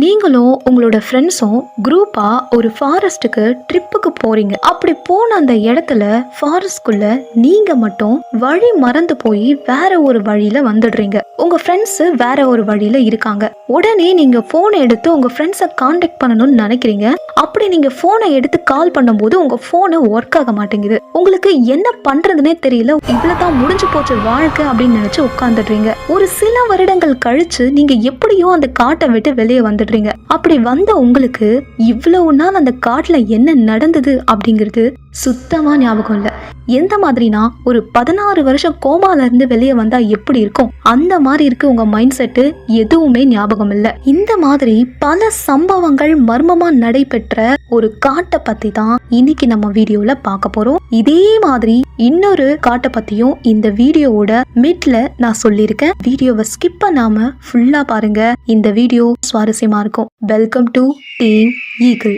நீங்களும் உங்களோட ஃப்ரெண்ட்ஸும் குரூப்பா ஒரு ஃபாரஸ்ட்டுக்கு ட்ரிப்புக்கு போறீங்க. அப்படி போன அந்த இடத்துல ஃபாரஸ்ட்குள்ள நீங்க மட்டும் வழி மறந்து போய் வேற ஒரு வழியில வந்துடுறீங்க. உங்க ஃப்ரெண்ட்ஸ் வேற ஒரு வழியில இருக்காங்க. உடனே நீங்க போனை எடுத்து உங்க ஃப்ரெண்ட்ஸை கான்டாக்ட் பண்ணணும்னு நினைக்கிறீங்க. அப்படி நீங்க போனை எடுத்து கால் பண்ணும்போது உங்க போனு ஒர்க் ஆக மாட்டேங்குது. உங்களுக்கு என்ன பண்றதுன்னே தெரியல. இவ்வளவுதான் முடிஞ்சு போச்சு வாழ்க்கை அப்படின்னு நினைச்சு உட்கார்ந்துடுறீங்க. ஒரு சில வருடங்கள் கழிச்சு நீங்க எப்படியோ அந்த காட்டை விட்டு வெளியே வந்துடுறீங்க. அப்படி வந்த உங்களுக்கு இவ்வளவு நாள் அந்த காட்டுல என்ன நடந்தது அப்படிங்கிறது சுத்தமா ஞாபகம் இல்ல. எந்த மாதிரினா ஒரு 16 வருஷம் கோமால இருந்து வெளியே வந்தா எப்படி இருக்கும் அந்த மாதிரி இருக்கு உங்க மைண்ட் செட்டு. எதுவுமே ஞாபகம் இல்ல. இந்த மாதிரி பல சம்பவங்கள் மர்மமா நடைபெற்ற ஒரு காட்டை பத்தி தான் இன்னைக்கு நம்ம வீடியோல பார்க்க போறோம். இதே மாதிரி இன்னொரு காட்டை பத்தியும் இந்த வீடியோவோட மிட்ல நான் சொல்லியிருக்கேன். வீடியோவை ஸ்கிப் பண்ணாம ஃபுல்லா பாருங்க. இந்த வீடியோ சுவாரஸ்யமா இருக்கும். Welcome to team eagle.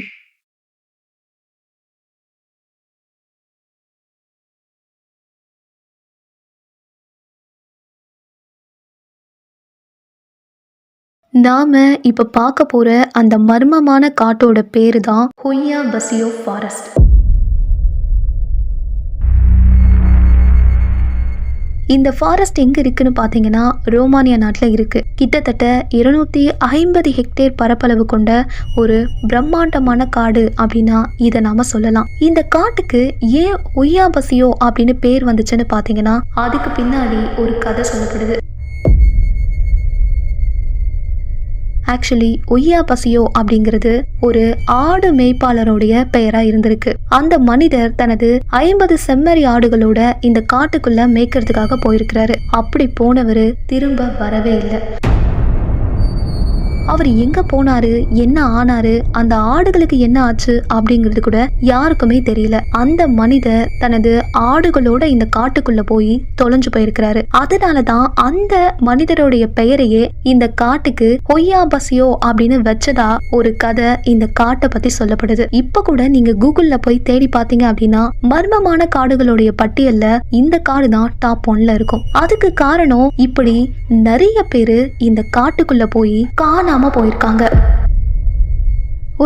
நாம இப்ப பார்க்க போற அந்த மர்மமான காட்டோட பேரு தான் ஹொய்யா பசியோ ஃபாரஸ்ட். இந்த ஃபாரஸ்ட் எங்க இருக்குன்னு பாத்தீங்கன்னா ரோமானியா நாட்டுல இருக்கு. கிட்டத்தட்ட 250 ஹெக்டேர் பரப்பளவு கொண்ட ஒரு பிரம்மாண்டமான காடு அப்படின்னா இதை நாம சொல்லலாம். இந்த காட்டுக்கு ஏன் ஹொய்யா பசியோ அப்படின்னு பேர் வந்துச்சுன்னு பாத்தீங்கன்னா அதுக்கு பின்னாடி ஒரு கதை சொல்லப்படுது. ஆக்சுவலி ஹொய்யா பசியோ அப்படிங்கிறது ஒரு ஆடு மேய்ப்பாளருடைய பெயரா இருந்திருக்கு. அந்த மனிதர் தனது 50 செம்மறி ஆடுகளோட இந்த காட்டுக்குள்ள மேய்க்கிறதுக்காக போயிருக்கிறாரு. அப்படி போனவரு திரும்ப வரவே இல்லை. அவர் எங்க போனாரு, என்ன ஆனாரு, அந்த ஆடுகளுக்கு என்ன ஆச்சு அப்படிங்கிறது கூட யாருக்குமே தெரியல. அந்த மனிதர் தனது ஆடுகளோட இந்த காட்டுக்குள்ள போய் தொலைஞ்சு போயிருக்கிறாரு. அதனாலதான் அந்த மனிதருடைய பெயரையே இந்த காட்டுக்கு ஹொய்யா பசியோ அப்படின்னு வச்சதா ஒரு கதை இந்த காட்டை பத்தி சொல்லப்படுது. இப்ப கூட நீங்க கூகுள்ல போய் தேடி பாத்தீங்க அப்படின்னா மர்மமான காடுகளுடைய பட்டியல்ல இந்த காடு தான் டாப் 1ல இருக்கும். அதுக்கு காரணம் இப்படி நிறைய பேரு இந்த காட்டுக்குள்ள போய் காணாம போயிருக்காங்க.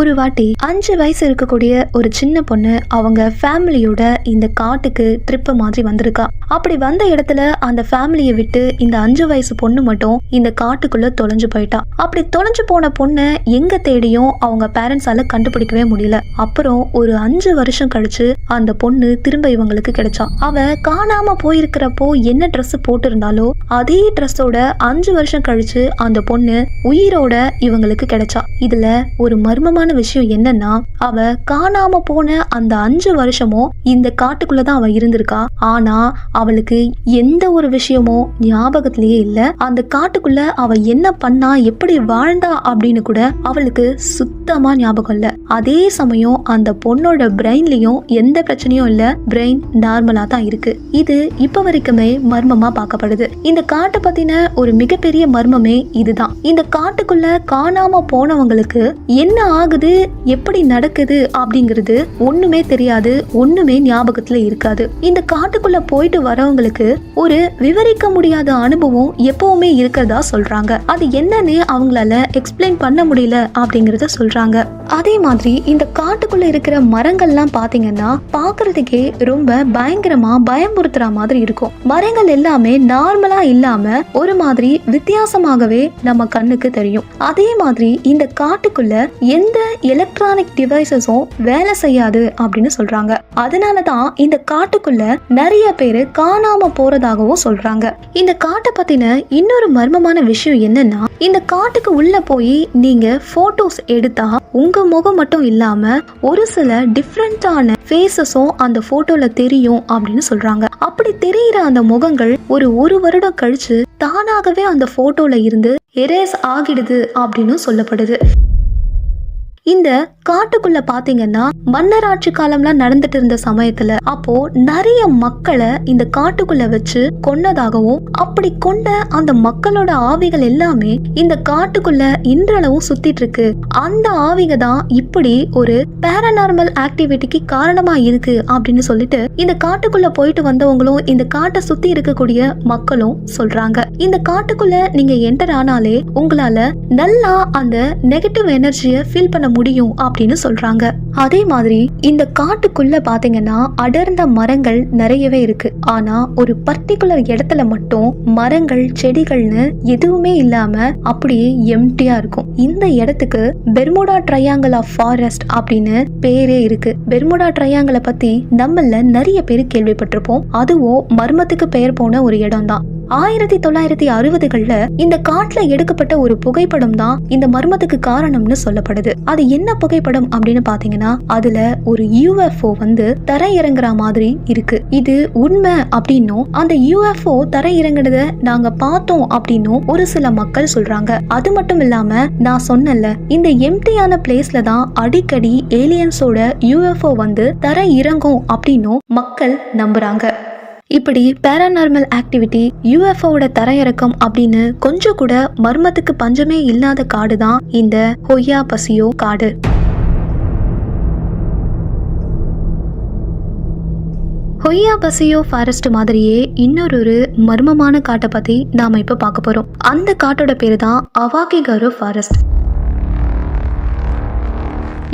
ஒரு வாட்டி 5 வயசு இருக்கக்கூடிய ஒரு சின்ன பொண்ணு அவங்க ஃபேமிலியோட இந்த காட்டுக்கு ட்ரிப் மாதிரி வந்திருக்கா. அப்படி வந்த இடத்துல அந்த ஃபேமிலியை விட்டு இந்த 5 வயசு பொண்ணு மட்டும் இந்த காட்டுக்குள்ள தொலைஞ்சு போயிட்டா. அப்படி தொலைஞ்சு போன பொண்ணு எங்க தேடியும் அவங்க பேரண்ட்ஸால கண்டுபிடிக்கவே முடியல. அப்புறம் ஒரு 5 வருஷம் கழிச்சு அந்த பொண்ணு திரும்ப இவங்களுக்கு கிடைச்சா. அவ காணாம போயிருக்கிறப்போ என்ன ட்ரெஸ் போட்டு இருந்தாலோ அதே ட்ரெஸ்ஸோட 5 வருஷம் கழிச்சு அந்த பொண்ணு உயிரோட இவங்களுக்கு கிடைச்சா. இதுல ஒரு மர்மமான விஷயம் என்னன்னா அவ காணாம போன அந்த 5 வருஷமும் இந்த காட்டுக்குள்ளதான் அவ இருந்திருக்கா. ஆனா அவளுக்கு எந்த ஒரு விஷயமும் ஞாபகத்திலேயே இல்ல. அந்த காட்டுக்குள்ள அவ என்ன பண்ணா, எப்படி வாழ்ந்தா அப்படின்னு கூட அவளுக்கு சுத்தமா ஞாபகம் இல்ல. அதே சமயம் அந்த பொண்ணோட பிரெயின்லயும் எந்த பிரச்சனையும் இல்ல. பிரெயின் நார்மலா தான் இருக்கு. இது இப்ப வரைக்குமே மர்மமா பார்க்கப்படுது. இந்த காட்டை பத்தின ஒரு மிகப்பெரிய மர்மமே இதுதான். இந்த காட்டுக்குள்ள காணாம போனவங்களுக்கு என்ன ஆகுது, எப்படி நடக்குது அப்படிங்கிறது ஒண்ணுமே தெரியாது, ஒண்ணுமே ஞாபகத்துல இருக்காது. இந்த காட்டுக்குள்ள போயிட்டு வரவங்களுக்கு ஒரு விவரிக்க முடியாத அனுபவம் எப்பவுமே இருக்கிறதா சொல்றாங்க. அது என்னன்னு அவங்களால எக்ஸ்பிளைன் பண்ண முடியல அப்படிங்கறத சொல்றாங்க. அதே மாதிரி இந்த காட்டுக்குள்ள இருக்கிற மரங்கள்லாம் பாத்தீங்கன்னா பாக்குறதுக்கே ரொம்ப பயங்கரமா பயமுறுத்துற மாதிரி இருக்கும். மரங்கள் எல்லாமே நார்மலா இல்லாம ஒரு மாதிரி வித்தியாசமாகவே நம்ம கண்ணுக்கு தெரியும். அதே மாதிரி இந்த காட்டுக்குள்ள எந்த எலக்ட்ரானிக் டிவைசஸும் வேலை செய்யாது அப்படின்னு சொல்றாங்க. அதனாலதான் இந்த காட்டுக்குள்ள நிறைய பேரு காணாம போறதாகவும் சொல்றாங்க. இந்த காட்டை பத்தின இன்னொரு மர்மமான விஷயம் என்னன்னா இந்த காட்டுக்கு உள்ள போய் நீங்க போட்டோஸ் எடுத்தா உங்க முகம் மட்டும் இல்லாம ஒரு சில டிஃப்ரெண்டான ஃபேஸஸும் அந்த போட்டோல தெரியும் அப்படின்னு சொல்றாங்க. அப்படி தெரிகிற அந்த முகங்கள் ஒரு வருடம் கழிச்சு தானாகவே அந்த போட்டோல இருந்து எரேஸ் ஆகிடுது அப்படின்னு சொல்லப்படுது. இந்த காட்டுக்குள்ள பாத்தீங்கன்னா மன்னர் ஆட்சி காலம்லாம் நடந்துட்டு இருந்த சமயத்துல அப்போ நிறைய மக்களை இந்த காட்டுக்குள்ள வச்சு கொன்னதாகவும், அப்படி கொண்ட அந்த மக்களோட ஆவிகள் எல்லாமே இந்த காட்டுக்குள்ள இன்றளவும் சுத்திட்டு இருக்கு. அந்த ஆவிக தான் இப்படி ஒரு பேரநார்மல் ஆக்டிவிட்டிக்கு காரணமா இருக்கு அப்படின்னு சொல்லிட்டு இந்த காட்டுக்குள்ள போயிட்டு வந்தவங்களும் இந்த காட்டை சுத்தி இருக்கக்கூடிய மக்களும் சொல்றாங்க. இந்த காட்டுக்குள்ள நீங்க என்டர் ஆனாலே உங்களால நல்லா அந்த நெகட்டிவ் எனர்ஜியை ஃபீல் பண்ண முடியும் அப்படின்னு சொல்றாங்க. அதே மாதிரி இந்த காட்டுக்குள்ள பாத்தீங்கன்னா அடர்ந்த மரங்கள் நிறையவே இருக்கு. ஆனா ஒரு பர்டிகுலர் இடத்துல மட்டும் மரங்கள் செடிகள்னு எதுவுமே இல்லாம அப்படியே எம்டியா இருக்கும். இந்த இடத்துக்கு பெர்முடா ட்ரையாங்கிள் ஆஃப் ஃபாரஸ்ட் அப்படின்னு பேரே இருக்கு. பெர்முடா ட்ரையாங்கிளை பத்தி நம்மள நிறைய பேர் கேள்விப்பட்டிருப்போம். அதுவும் மர்மத்துக்கு பெயர் போன ஒரு இடம் தான். 1960களில் இந்த காட்டுல எடுக்கப்பட்ட ஒரு புகைப்படம் தான் இந்த மர்மத்துக்கு காரணம்னு சொல்லப்படுது. அது என்ன புகைப்படம் அப்படின்னு பாத்தீங்கன்னா அதுல ஒரு UFO வந்து தரை இறங்குற மாதிரி இருக்கு. இது உண்மை அப்படின்னும் அந்த UFO தரை இறங்குறத நாங்க பார்த்தோம் அப்படின்னும் ஒரு சில மக்கள் சொல்றாங்க. அது மட்டும் இல்லாம நான் சொன்னல இந்த எம்டியான பிளேஸ்ல தான் அடிக்கடி ஏலியன்ஸோட UFO வந்து தரை இறங்கும் அப்படின்னும் மக்கள் நம்புறாங்க. இப்படி பேராநார்மல் ஆக்டிவிட்டி, UFOவோட தரையிறக்கம் அப்படின்னு கொஞ்சம் கூட மர்மத்துக்கு பஞ்சமே இல்லாத காடு தான் இந்த ஹொய்யா பசியோ காடு. ஹொய்யா பசியோ ஃபாரஸ்ட் மாதிரியே இன்னொரு மர்மமான காட்டை பத்தி நாம இப்ப பார்க்க போறோம். அந்த காட்டோட பேரு தான் அவாகிகாரோ ஃபாரஸ்ட்.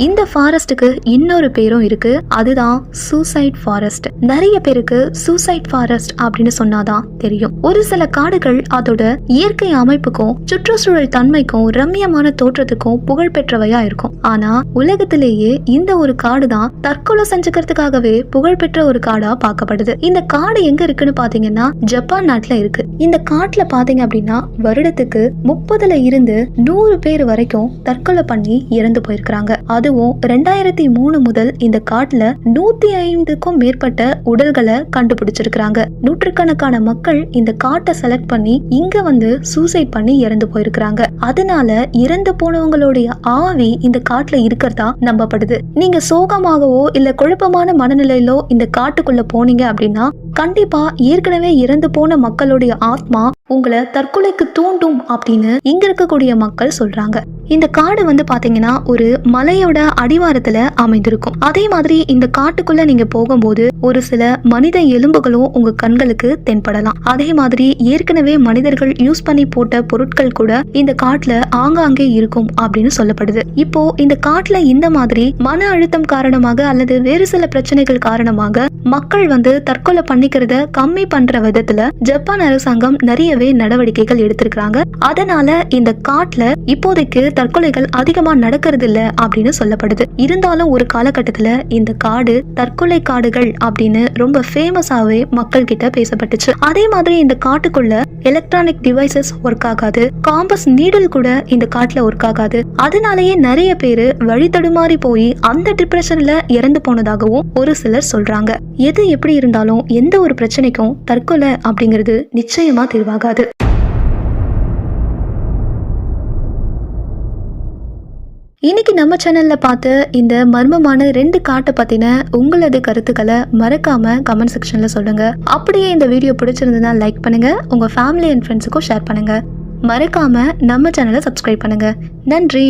இந்த ஃபாரஸ்ட்டுக்கு இன்னொரு பேரும் இருக்கு, அதுதான் சூசைட் ஃபாரஸ்ட். நிறைய பேருக்கு சூசைட் ஃபாரஸ்ட் அப்படின்னு சொன்னாதான் தெரியும். ஒரு சில காடுகள் அதோட இயற்கை அமைப்புக்கும் சுற்றுச்சூழல் தன்மைக்கும் ரம்மியமான தோற்றத்துக்கும் புகழ் பெற்றவையா இருக்கும். ஆனா உலகத்திலேயே இந்த ஒரு காடு தான் தற்கொலை செஞ்சுக்கிறதுக்காகவே புகழ்பெற்ற ஒரு காடா பார்க்கப்படுது. இந்த காடு எங்க இருக்குன்னு பாத்தீங்கன்னா ஜப்பான் நாட்டுல இருக்கு. இந்த காட்டுல பாத்தீங்க அப்படின்னா வருடத்துக்கு 30ல இருந்து 100 பேர் வரைக்கும் தற்கொலை பண்ணி இறந்து போயிருக்காங்க. அதுவும் 2003 முதல் இந்த காட்டுல 105க்கும் மேற்பட்ட உடல்களை கண்டுபிடிச்சிருக்காங்க. நூற்றுக்கணக்கான மக்கள் இந்த காட்டை செலக்ட் பண்ணி இங்க வந்து சூசைட் பண்ணி இறந்து போயிருக்காங்க. அதனால இறந்து போனவங்களுடைய ஆவி இந்த காட்டுல இருக்கிறதா நம்பப்படுது. நீங்க சோகமாகவோ இல்ல குழப்பமான மனநிலையிலோ இந்த காட்டுக்குள்ள போனீங்க அப்படின்னா கண்டிப்பா ஏற்கனவே இறந்து போன மக்களுடைய ஆத்மா உங்களை தற்கொலைக்கு தூண்டும் அப்படின்னு இங்க இருக்கக்கூடிய மக்கள் சொல்றாங்க. இந்த காடு வந்து பாத்தீங்கன்னா ஒரு மலையோட அடிவாரத்துல அமைந்திருக்கும். அதே மாதிரி இந்த காட்டுக்குள்ள நீங்க போகும்போது ஒரு சில மனித எலும்புகளும் உங்க கண்களுக்கு தென்படலாம். அதே மாதிரி ஏற்கனவே மனிதர்கள் யூஸ் பண்ணி போட்ட பொருட்கள் கூட இந்த காட்டுல ஆங்காங்கே இருக்கும் அப்படின்னு சொல்லப்படுது. இப்போ இந்த காட்டுல இந்த மாதிரி மன அழுத்தம் காரணமாக அல்லது வேறு சில பிரச்சனைகள் காரணமாக மக்கள் வந்து தற்கொலை பண்ணிக்கிறத கம்மி பண்ற விதத்துல ஜப்பான் அரசாங்கம் நிறையவே நடவடிக்கைகள் எடுத்திருக்காங்க. அதனால இந்த காட்டுல இப்போதைக்கு தற்கொலைகள் அதிகமா நடக்கிறது இல்ல அப்படின்னு சொல்லப்படுது. இருந்தாலும் ஒரு காலகட்டத்துல இந்த காடு தற்கொலை காடுகள் அப்படின்னு ரொம்ப ஃபேமஸாவே மக்கள் கிட்ட பேசப்பட்டுச்சு. அதே மாதிரி இந்த காட்டுக்குள்ள எலக்ட்ரானிக் டிவைசஸ் ஒர்க் ஆகாது, காம்பஸ் நீடில் கூட இந்த காட்டுல ஒர்க் ஆகாது. அதனாலேயே நிறைய பேரு வழி தடுமாறி போய் அந்த டிப்ரெஷன்ல இறந்து போனதாகவும் ஒரு சிலர் சொல்றாங்க. எது எப்படி இருந்தாலும் எந்த ஒரு பிரச்சனைக்கும் தற்கொலை அப்படிங்கிறது நிச்சயமா தீர்வாகாது. இன்னைக்கு நம்ம சேனல்ல பார்த்து இந்த மர்மமான 2 காட்டை பத்தின உங்களது கருத்துக்களை மறக்காம கமெண்ட் செக்ஷன்ல சொல்லுங்க. அப்படியே இந்த வீடியோ பிடிச்சிருந்ததுன்னா லைக் பண்ணுங்க, உங்க ஃபேமிலி அண்ட் ஃப்ரெண்ட்ஸுக்கும் ஷேர் பண்ணுங்க. மறக்காம நம்ம சேனலை சப்ஸ்கிரைப் பண்ணுங்க. நன்றி.